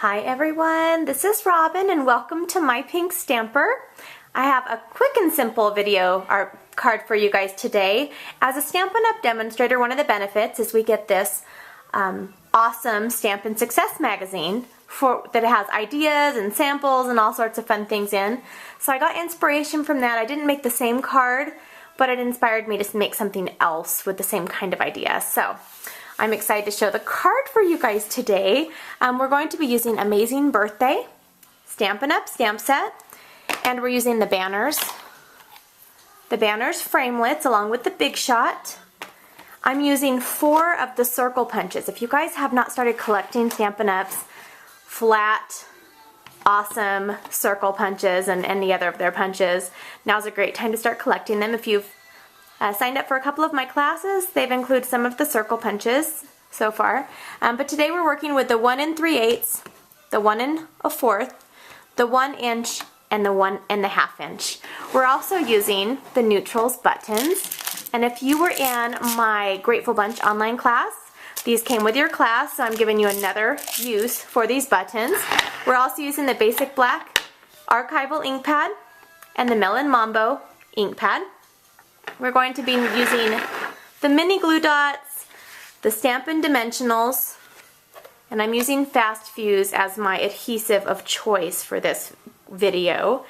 Hi everyone, this is Robyn and welcome to My Pink Stamper. I have a quick and simple video or card for you guys today. As a Stampin' Up! Demonstrator, one of the benefits is we get this awesome Stampin' Success magazine that has ideas and samples and all sorts of fun things in. So I got inspiration from that. I didn't make the same card, but it inspired me to make something else with the same kind of idea. So I'm excited to show the card for you guys today. We're going to be using Amazing Birthday, Stampin' Up! Stamp Set, and we're using the Banners Framelits along with the Big Shot. I'm using 4 of the circle punches. If you guys have not started collecting Stampin' Up's flat, awesome circle punches and any other of their punches, now's a great time to start collecting them. If you've signed up for a couple of my classes, they've included some of the circle punches so far. But today we're working with the 1 3/8, the 1 1/4, the 1 inch, and the 1 1/2 inch. We're also using the neutrals buttons. And if you were in my Grateful Bunch online class, these came with your class, so I'm giving you another use for these buttons. We're also using the basic black Archival ink pad and the Melon Mambo ink pad. We're going to be using the mini glue dots, the Stampin' Dimensionals, and I'm using Fast Fuse as my adhesive of choice for this video.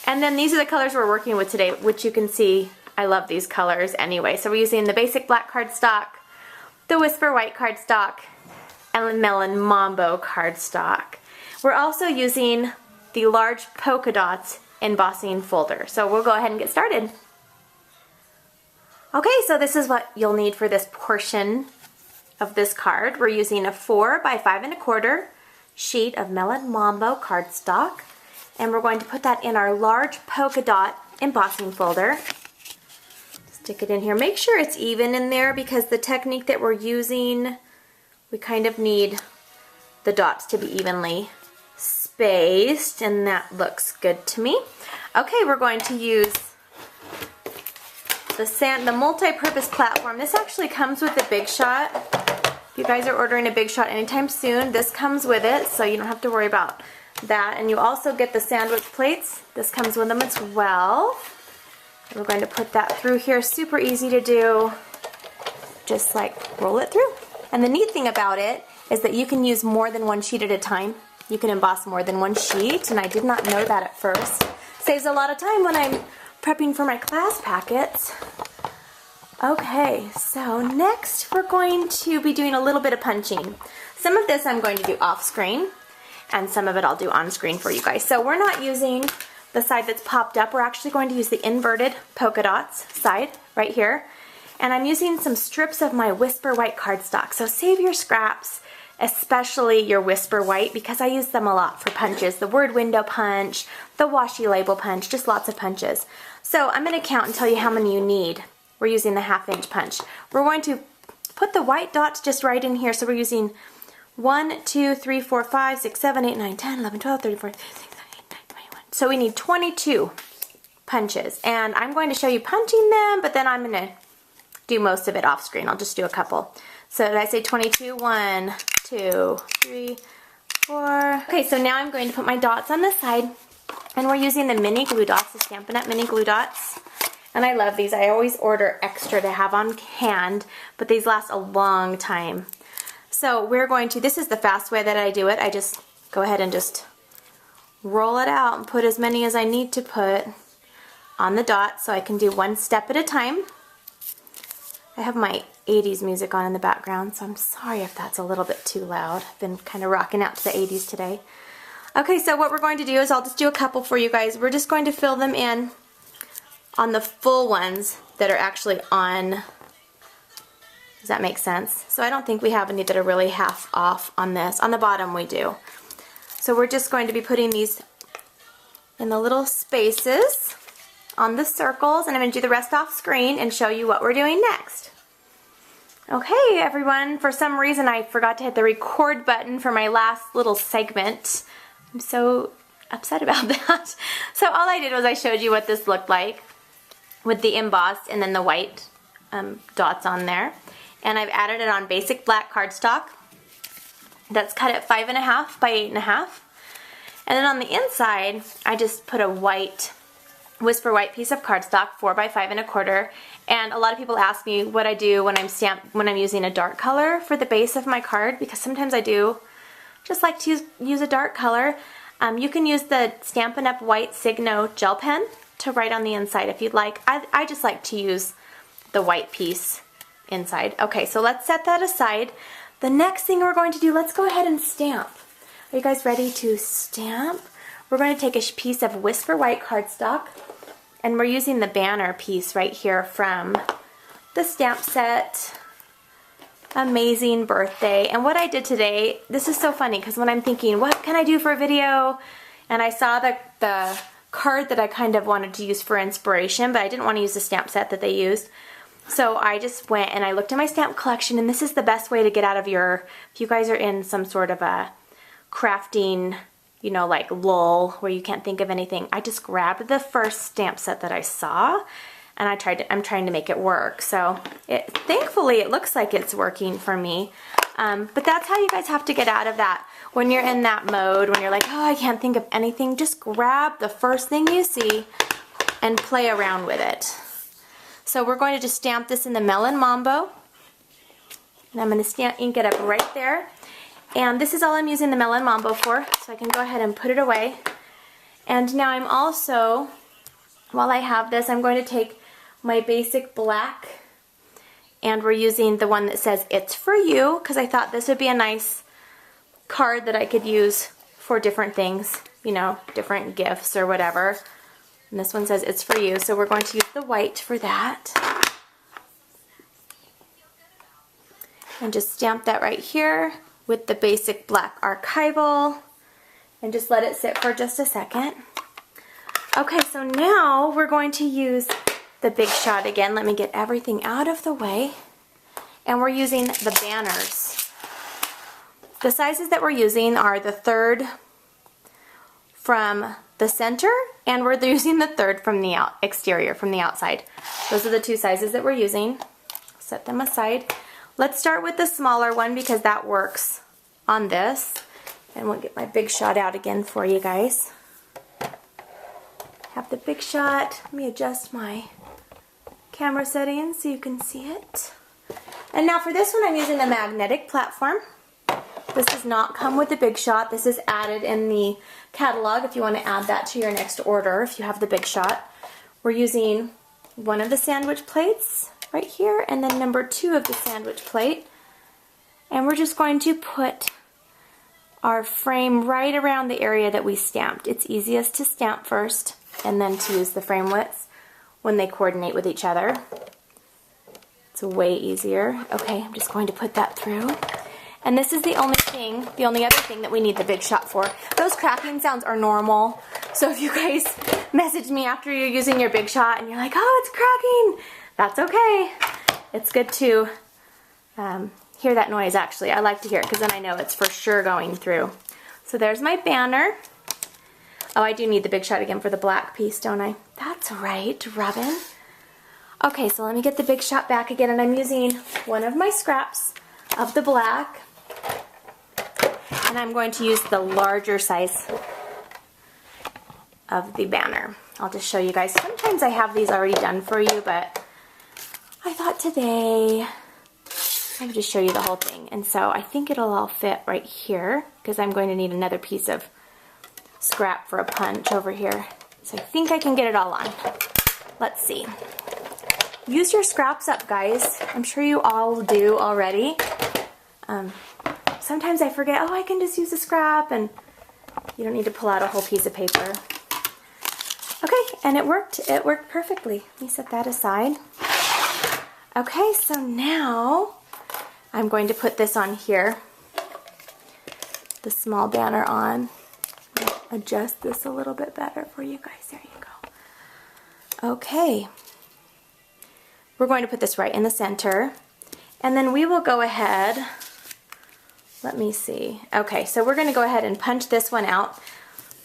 And then these are the colors we're working with today, which you can see I love these colors anyway. So we're using the basic black cardstock, the Whisper white cardstock, and the Melon Mambo cardstock. We're also using the large polka dots embossing folder. So we'll go ahead and get started. Okay, so this is what you'll need for this portion of this card. We're using a 4 by 5 1/4 sheet of Melon Mambo cardstock, and we're going to put that in our large polka dot embossing folder. Stick it in here. Make sure it's even in there because the technique that we're using, we kind of need the dots to be evenly spaced, and that looks good to me. Okay, we're going to use the multi-purpose platform. This actually comes with the Big Shot. If you guys are ordering a Big Shot anytime soon, this comes with it, so you don't have to worry about that. And you also get the sandwich plates. This comes with them as well. We're going to put that through here. Super easy to do. Just like roll it through. And the neat thing about it is that you can use more than one sheet at a time. You can emboss more than one sheet, and I did not know that at first. Saves a lot of time when I'm prepping for my class packets. Okay, so next we're going to be doing a little bit of punching. Some of this I'm going to do off screen, and some of it I'll do on screen for you guys. So we're not using the side that's popped up. We're actually going to use the inverted polka dots side right here. And I'm using some strips of my Whisper white cardstock. So save your scraps, especially your Whisper white, because I use them a lot for punches. The word window punch, the washi label punch, just lots of punches. So I'm going to count and tell you how many you need. We're using the 1/2 inch punch. We're going to put the white dots just right in here. So we're using 1, 2, 3, 4, 5, 6, 7, 8, 9, 10, 11, 12, 13, 14, 15, 16, 17, 18, 19, 20, 21. So we need 22 punches. And I'm going to show you punching them, but then I'm going to do most of it off screen. I'll just do a couple. So did I say 22? 1, 2, 3, 4. Okay, so now I'm going to put my dots on the side. And we're using the mini glue dots, the Stampin' Up! Mini glue dots. And I love these. I always order extra to have on hand, but these last a long time. So we're going to, this is the fast way that I do it. I just go ahead and just roll it out and put as many as I need to put on the dot so I can do one step at a time. I have my 80s music on in the background, so I'm sorry if that's a little bit too loud. I've been kind of rocking out to the 80s today. Okay, so what we're going to do is I'll just do a couple for you guys. We're just going to fill them in on the full ones that are actually on. Does that make sense? So I don't think we have any that are really half off on this. On the bottom we do. So we're just going to be putting these in the little spaces on the circles, and I'm going to do the rest off screen and show you what we're doing next. Okay, everyone, for some reason I forgot to hit the record button for my last little segment. I'm so upset about that. So all I did was I showed you what this looked like with the embossed and then the white dots on there. And I've added it on basic black cardstock. that's cut at 5.5 by 8.5. And then on the inside, I just put a white, Whisper White piece of cardstock, 4 by 5.25. And a lot of people ask me what I do when I'm using a dark color for the base of my card, because sometimes I do just like to use a dark color. You can use the Stampin' Up! White Signo gel pen to write on the inside if you'd like. I just like to use the white piece inside. Okay, so let's set that aside. The next thing we're going to do, let's go ahead and stamp. Are you guys ready to stamp? We're going to take a piece of Whisper White cardstock, and we're using the banner piece right here from the stamp set, Amazing Birthday. And what I did today, this is so funny because when I'm thinking, what can I do for a video? And I saw the card that I kind of wanted to use for inspiration, but I didn't want to use the stamp set that they used. So I just went and I looked in my stamp collection, and this is the best way to get out of your, if you guys are in some sort of a crafting, you know, like lull where you can't think of anything. I just grabbed the first stamp set that I saw, and I'm trying to make it work. So thankfully it looks like it's working for me. But that's how you guys have to get out of that. When you're in that mode, when you're like, oh, I can't think of anything, just grab the first thing you see and play around with it. So we're going to just stamp this in the Melon Mambo. And I'm going to ink it up right there. And this is all I'm using the Melon Mambo for, so I can go ahead and put it away. And now I'm also, while I have this, I'm going to take my basic black, and we're using the one that says It's For You, because I thought this would be a nice card that I could use for different things, you know, different gifts or whatever. And this one says It's For You, so we're going to use the white for that. And just stamp that right here with the basic black Archival, and just let it sit for just a second. Okay, so now we're going to use the Big Shot again. Let me get everything out of the way. And we're using the banners. The sizes that we're using are the 3rd from the center, and we're using the 3rd from the exterior, from the outside. Those are the 2 sizes that we're using. Set them aside. Let's start with the smaller one because that works on this. And we'll get my Big Shot out again for you guys. Have the Big Shot. Let me adjust my camera settings so you can see it. And now for this one, I'm using the magnetic platform. This does not come with the Big Shot. This is added in the catalog if you want to add that to your next order if you have the Big Shot. We're using one of the sandwich plates right here, and then number 2 of the sandwich plate. And we're just going to put our frame right around the area that we stamped. It's easiest to stamp first and then to use the framelits when they coordinate with each other. It's way easier. Okay, I'm just going to put that through. And this is the only other thing that we need the Big Shot for. Those cracking sounds are normal. So if you guys message me after you're using your Big Shot and you're like, oh, it's cracking, that's okay. It's good to hear that noise, actually. I like to hear it because then I know it's for sure going through. So there's my banner. Oh, I do need the Big Shot again for the black piece, don't I? That's right, Robyn. Okay, so let me get the Big Shot back again, and I'm using one of my scraps of the black, and I'm going to use the larger size of the banner. I'll just show you guys. Sometimes I have these already done for you, but I thought today I would just show you the whole thing. And so I think it'll all fit right here because I'm going to need another piece of scrap for a punch over here. So I think I can get it all on. Let's see. Use your scraps up, guys. I'm sure you all do already. Sometimes I forget, oh, I can just use a scrap, and you don't need to pull out a whole piece of paper. Okay, and it worked. It worked perfectly. Let me set that aside. Okay, so now I'm going to put this on here, the small banner on. Adjust this a little bit better for you guys. There you go. Okay. We're going to put this right in the center, and then we will go ahead, let me see. Okay, so we're going to go ahead and punch this one out.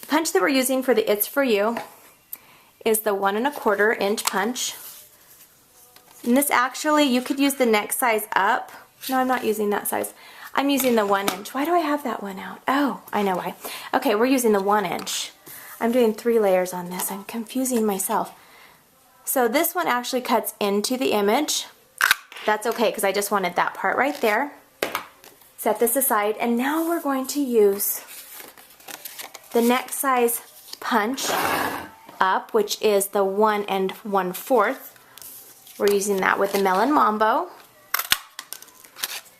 The punch that we're using for the It's For You is the 1 1/4 inch punch. And this actually, you could use the next size up. No, I'm not using that size. I'm using the 1 inch. Why do I have that one out? Oh, I know why. Okay, we're using the 1 inch. I'm doing 3 layers on this. I'm confusing myself. So this one actually cuts into the image. That's okay because I just wanted that part right there. Set this aside, and now we're going to use the next size punch up, which is the 1 1/4. We're using that with the Melon Mambo.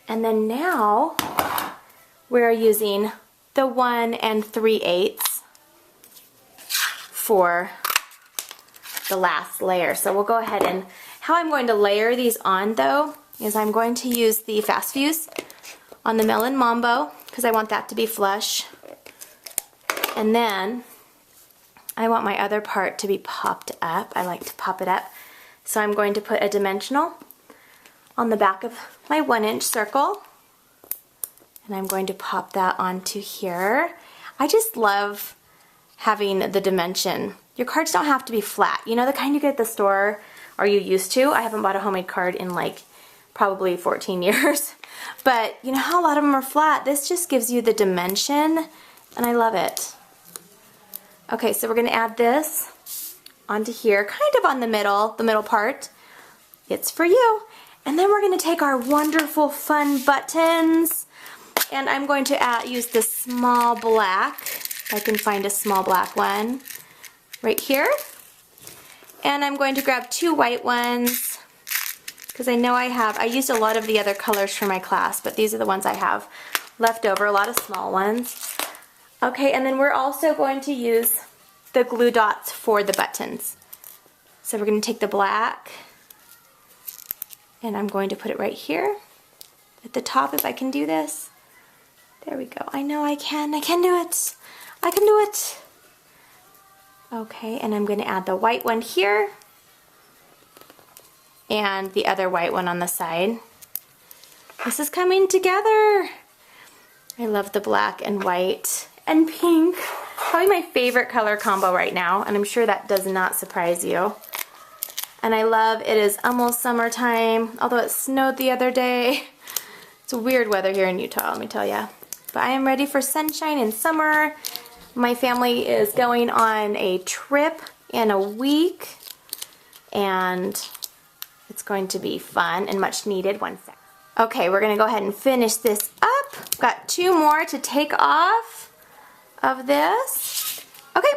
And then now we're using the 1 3/8 for the last layer. So we'll go ahead and, how I'm going to layer these on though, is I'm going to use the Fast Fuse on the Melon Mambo because I want that to be flush. And then I want my other part to be popped up. I like to pop it up. So I'm going to put a dimensional on the back of my 1 inch circle. And I'm going to pop that onto here. I just love having the dimension. Your cards don't have to be flat. You know, the kind you get at the store, or you used to. I haven't bought a homemade card in like probably 14 years. But you know how a lot of them are flat? This just gives you the dimension, and I love it. Okay, so we're going to add this onto here, kind of on the middle part. It's for you. And then we're going to take our wonderful fun buttons, and I'm going to use the small black, if I can find a small black one, right here. And I'm going to grab 2 white ones, because I know I used a lot of the other colors for my class, but these are the ones I have left over, a lot of small ones. Okay, and then we're also going to use the glue dots for the buttons. So we're going to take the black, and I'm going to put it right here at the top if I can do this. There we go. I know I can do it. I can do it. Okay, and I'm going to add the white one here and the other white one on the side. This is coming together. I love the black and white and pink. Probably my favorite color combo right now, and I'm sure that does not surprise you. And I love, it is almost summertime, although it snowed the other day. It's weird weather here in Utah, let me tell you. But I am ready for sunshine and summer. My family is going on a trip in a week, and it's going to be fun and much needed. One sec. Okay, we're gonna go ahead and finish this up. Got 2 more to take off of this. Okay,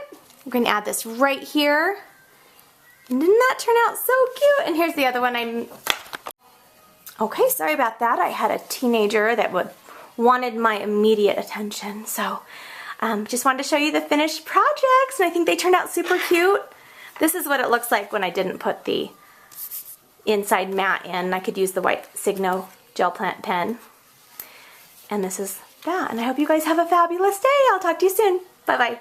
we're gonna add this right here. And didn't that turn out so cute? And here's the other one. Okay, sorry about that. I had a teenager that wanted my immediate attention, so just wanted to show you the finished projects, and I think they turned out super cute. This is what it looks like when I didn't put the inside mat in. I could use the white Signo gel plant pen. And this is that, and I hope you guys have a fabulous day. I'll talk to you soon. Bye-bye.